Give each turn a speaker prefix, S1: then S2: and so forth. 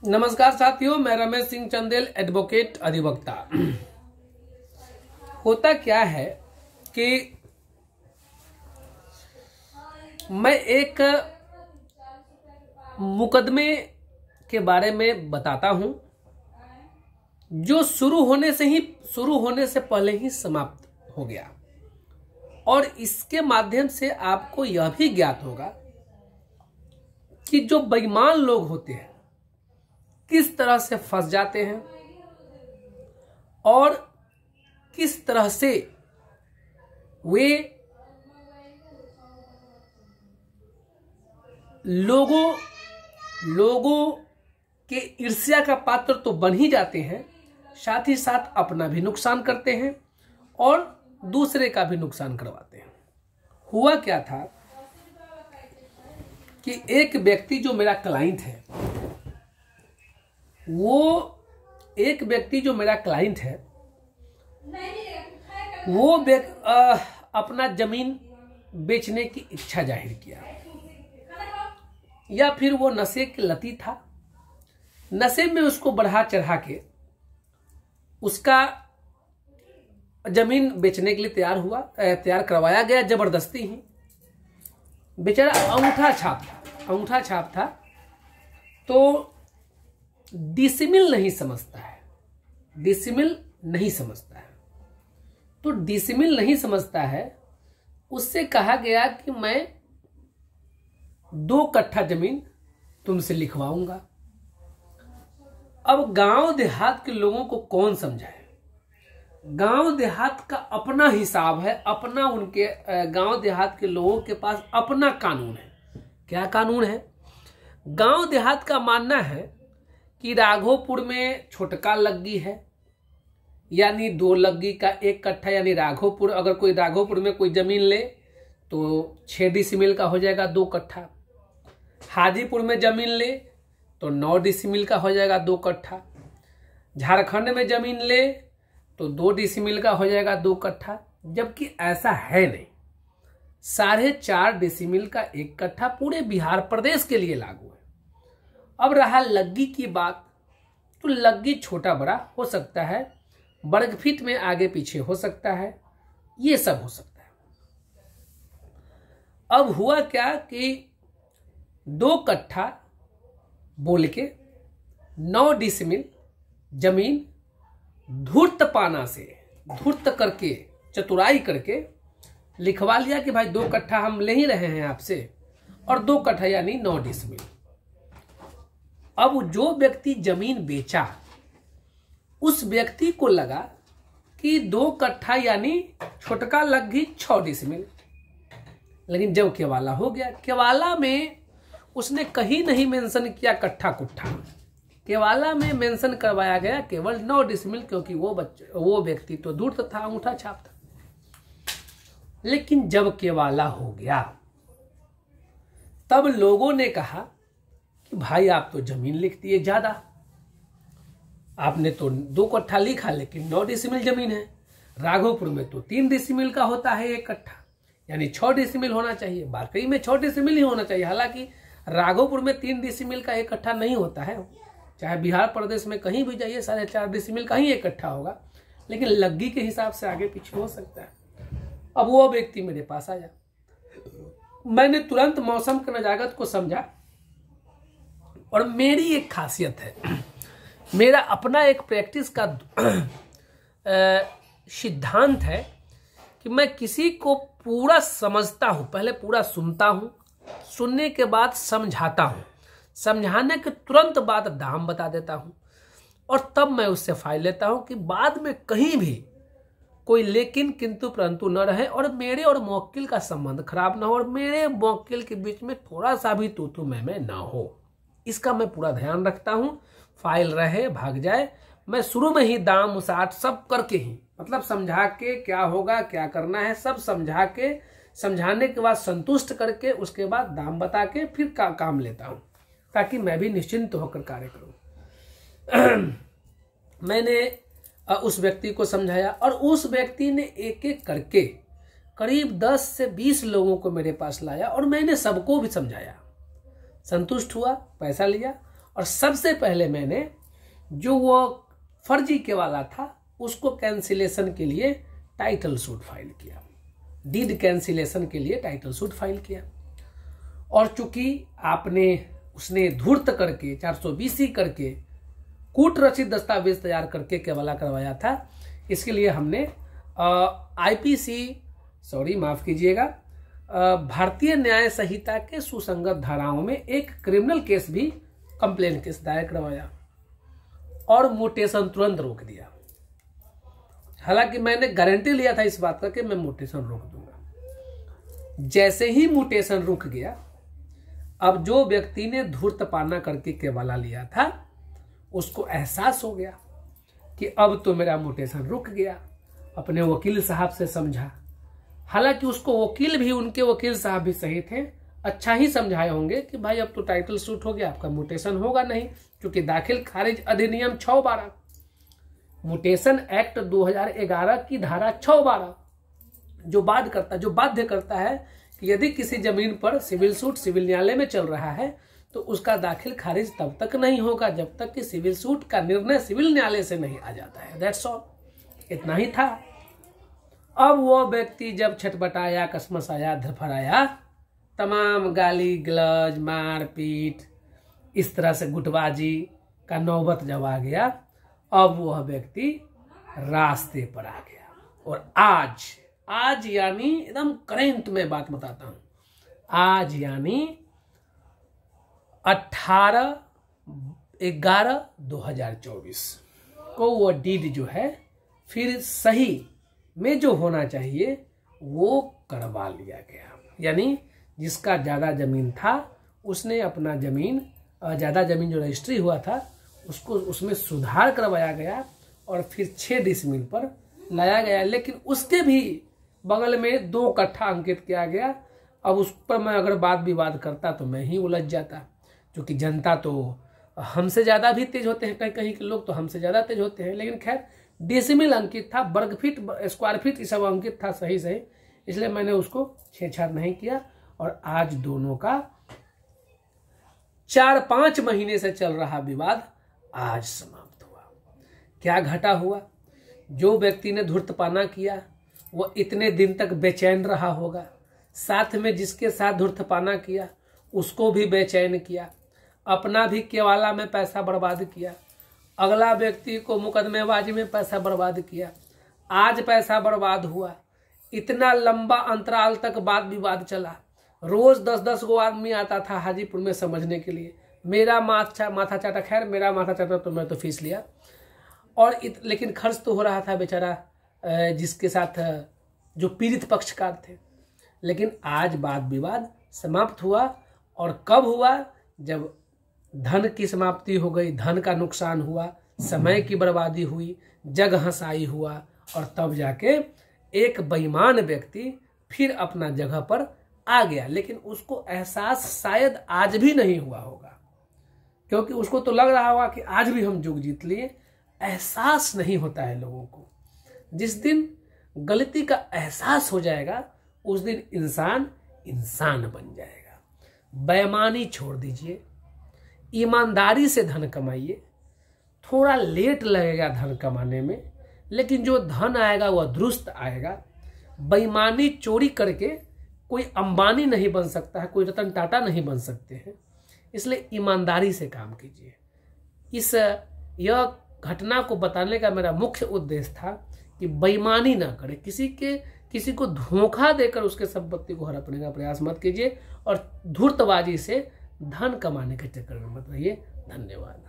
S1: नमस्कार साथियों, मैं रमेश सिंह चंदेल, एडवोकेट अधिवक्ता। होता क्या है कि मैं एक मुकदमे के बारे में बताता हूं जो शुरू होने से पहले ही समाप्त हो गया, और इसके माध्यम से आपको यह भी ज्ञात होगा कि जो बेईमान लोग होते हैं किस तरह से फंस जाते हैं और किस तरह से वे लोगों के ईर्ष्या का पात्र तो बन ही जाते हैं, साथ ही साथ अपना भी नुकसान करते हैं और दूसरे का भी नुकसान करवाते हैं। हुआ क्या था कि एक व्यक्ति जो मेरा क्लाइंट है, वो अपना जमीन बेचने की इच्छा जाहिर किया, या फिर वो नशे के लती था। नशे में उसको बढ़ा चढ़ा के उसका जमीन बेचने के लिए तैयार करवाया गया जबरदस्ती ही। बेचारा अंगूठा छाप था, तो डिसिमिल नहीं समझता है। तो डिसिमिल नहीं समझता है, उससे कहा गया कि मैं 2 कट्ठा जमीन तुमसे लिखवाऊंगा। अब गांव देहात के लोगों को कौन समझाए? गांव देहात का अपना हिसाब है, अपना उनके गांव देहात के लोगों के पास अपना कानून है। क्या कानून है? गांव देहात का मानना है कि राघोपुर में छोटका लग्गी है, यानी 2 लग्गी का 1 कट्ठा, यानी राघोपुर, अगर कोई राघोपुर में कोई जमीन ले तो 6 डिसिमिल का हो जाएगा 2 कट्ठा। हाजीपुर में जमीन ले तो 9 डिसिमिल का हो जाएगा 2 कट्ठा। झारखंड में जमीन ले तो 2 डिसिमिल का हो जाएगा 2 कट्ठा। जबकि ऐसा है नहीं, 4.5 डिसिमिल का 1 कट्ठा पूरे बिहार प्रदेश के लिए लागू है। अब रहा लग्गी की बात, तो लग्गी छोटा बड़ा हो सकता है, वर्ग फीट में आगे पीछे हो सकता है, ये सब हो सकता है। अब हुआ क्या कि 2 कट्ठा बोल के 9 डिसिमिल जमीन धूर्त करके चतुराई करके लिखवा लिया कि भाई 2 कट्ठा हम ले ही रहे हैं आपसे, और 2 कट्ठा यानी 9 डिसिमिल। अब जो व्यक्ति जमीन बेचा, उस व्यक्ति को लगा कि 2 कट्ठा यानी छोटका लग्गी 6 डिसिमिल। लेकिन जब केवाला हो गया, केवाला में उसने कहीं नहीं मेंशन किया कट्ठा कुट्ठा, केवाला में मेंशन करवाया गया केवल 9 डिसिमिल, क्योंकि वो व्यक्ति तो दूर था, अंगूठा छाप था। लेकिन जब केवाला हो गया, तब लोगों ने कहा कि भाई आप तो जमीन लिख दिए ज्यादा, आपने तो 2 कट्ठा लिखा लेकिन 9 डिसिमिल जमीन है। राघोपुर में तो 3 डिसिमिल का होता है 1 कट्ठा, यानी 6 डिसिमिल होना चाहिए। वाकई में 6 डिसिमिल ही होना चाहिए। हालांकि राघोपुर में 3 डिसिमिल का 1 कट्ठा नहीं होता है, चाहे बिहार प्रदेश में कहीं भी जाइए 4.5 डिसिमिल का ही 1 कट्ठा होगा, लेकिन लग्गी के हिसाब से आगे पीछे हो सकता है। अब वो व्यक्ति मेरे पास आया, मैंने तुरंत मौसम की नजाकत को समझा, और मेरी एक खासियत है, मेरा अपना एक प्रैक्टिस का सिद्धांत है कि मैं किसी को पूरा समझता हूं, पहले पूरा सुनता हूं, सुनने के बाद समझाता हूं, समझाने के तुरंत बाद दाम बता देता हूं, और तब मैं उससे फाइल लेता हूं कि बाद में कहीं भी कोई लेकिन किंतु परंतु न रहे, और मेरे और मौक्किल का संबंध खराब ना हो, और मेरे मौक्किल के बीच में थोड़ा सा भी तू मैं ना हो। इसका मैं पूरा ध्यान रखता हूं। फाइल रहे भाग जाए, मैं शुरू में ही दाम मुसाट सब करके ही, मतलब समझा के क्या होगा क्या करना है सब समझा के, समझाने के बाद संतुष्ट करके, उसके बाद दाम बता के फिर काम लेता हूं, ताकि मैं भी निश्चिंत होकर कार्य करूं। मैंने उस व्यक्ति को समझाया, और उस व्यक्ति ने एक एक करके करीब 10 से 20 लोगों को मेरे पास लाया, और मैंने सबको भी समझाया। संतुष्ट हुआ, पैसा लिया, और सबसे पहले मैंने जो वो फर्जी के वाला था उसको कैंसिलेशन के लिए टाइटल सूट फाइल किया, डीड कैंसिलेशन के लिए टाइटल सूट फाइल किया। और चूंकि उसने धूर्त करके 420 करके कूट रचित दस्तावेज तैयार करके केवला करवाया था, इसके लिए हमने माफ कीजिएगा, भारतीय न्याय संहिता के सुसंगत धाराओं में एक क्रिमिनल केस भी, कंप्लेन केस दायर करवाया और म्यूटेशन तुरंत रोक दिया। हालांकि मैंने गारंटी लिया था इस बात का कि मैं म्यूटेशन रोक दूंगा। जैसे ही म्यूटेशन रुक गया, अब जो व्यक्ति ने धूर्तपाना करके केवला लिया था उसको एहसास हो गया कि अब तो मेरा म्यूटेशन रुक गया। अपने वकील साहब से समझा, हालांकि उसको वकील भी, उनके वकील साहब भी सही थे, अच्छा ही समझाए होंगे कि भाई अब तो टाइटल सूट हो गया, आपका म्यूटेशन होगा नहीं, क्योंकि दाखिल खारिज अधिनियम 612 म्यूटेशन एक्ट 2011 की धारा 612 जो बाध्य करता है कि यदि किसी जमीन पर सिविल सूट सिविल न्यायालय में चल रहा है तो उसका दाखिल खारिज तब तक नहीं होगा जब तक कि सिविल सूट का निर्णय सिविल न्यायालय से नहीं आ जाता है। दैट्स ऑल, इतना ही था। अब वो व्यक्ति जब छटपटाया, कसमसाया, धरफड़ाया, तमाम गाली गलौज, मारपीट, इस तरह से गुटबाजी का नौबत जब आ गया, अब वह व्यक्ति रास्ते पर आ गया। और आज यानी एकदम करंट में बात बताता हूं, आज यानी 18/11/2024 को वो डीड जो है फिर सही में जो होना चाहिए वो करवा लिया गया। यानी जिसका ज्यादा जमीन था उसने अपना ज्यादा जमीन जो रजिस्ट्री हुआ था उसको उसमें सुधार करवाया गया और फिर 6 डिसमिल पर लाया गया। लेकिन उसके भी बगल में 2 कट्ठा अंकित किया गया। अब उस पर मैं अगर वाद विवाद करता तो मैं ही उलझ जाता, क्योंकि जनता तो हमसे ज्यादा भी तेज होते हैं, कहीं कहीं के लोग तो हमसे ज्यादा तेज होते हैं। लेकिन खैर डेसिमिल अंकित था, वर्ग फीट, स्क्वायर फीट, ये सब अंकित था सही, इसलिए मैंने उसको छेड़छाड़ नहीं किया। और आज दोनों का 4-5 महीने से चल रहा विवाद आज समाप्त हुआ। क्या घटा हुआ? जो व्यक्ति ने धूर्तपाना किया वो इतने दिन तक बेचैन रहा होगा, साथ में जिसके साथ धूर्तपाना किया उसको भी बेचैन किया, अपना भी केवाला में पैसा बर्बाद किया, अगला व्यक्ति को मुकदमेबाजी में पैसा बर्बाद किया, आज पैसा बर्बाद हुआ। इतना लंबा अंतराल तक वाद विवाद चला, रोज 10-10 गो आदमी आता था हाजीपुर में समझने के लिए। मेरा माथा चाटा, खैर मेरा माथा चाटा तो मैं तो फीस लिया, और लेकिन खर्च तो हो रहा था बेचारा जिसके साथ जो पीड़ित पक्षकार थे। लेकिन आज वाद विवाद समाप्त हुआ। और कब हुआ? जब धन की समाप्ति हो गई, धन का नुकसान हुआ, समय की बर्बादी हुई, जग हंसाई हुआ, और तब जाके एक बेईमान व्यक्ति फिर अपना जगह पर आ गया। लेकिन उसको एहसास शायद आज भी नहीं हुआ होगा, क्योंकि उसको तो लग रहा होगा कि आज भी हम जुग जीत लिए। एहसास नहीं होता है लोगों को। जिस दिन गलती का एहसास हो जाएगा उस दिन इंसान बन जाएगा। बेईमानी छोड़ दीजिए, ईमानदारी से धन कमाइए। थोड़ा लेट लगेगा धन कमाने में, लेकिन जो धन आएगा वह दुरुस्त आएगा। बेईमानी चोरी करके कोई अंबानी नहीं बन सकता है, कोई रतन टाटा नहीं बन सकते हैं। इसलिए ईमानदारी से काम कीजिए। यह घटना को बताने का मेरा मुख्य उद्देश्य था कि बेईमानी ना करें, किसी को धोखा देकर उसके संपत्ति को हड़पने का प्रयास मत कीजिए, और धूर्तबाजी से धन कमाने के चक्कर में मत रहिए। धन्यवाद।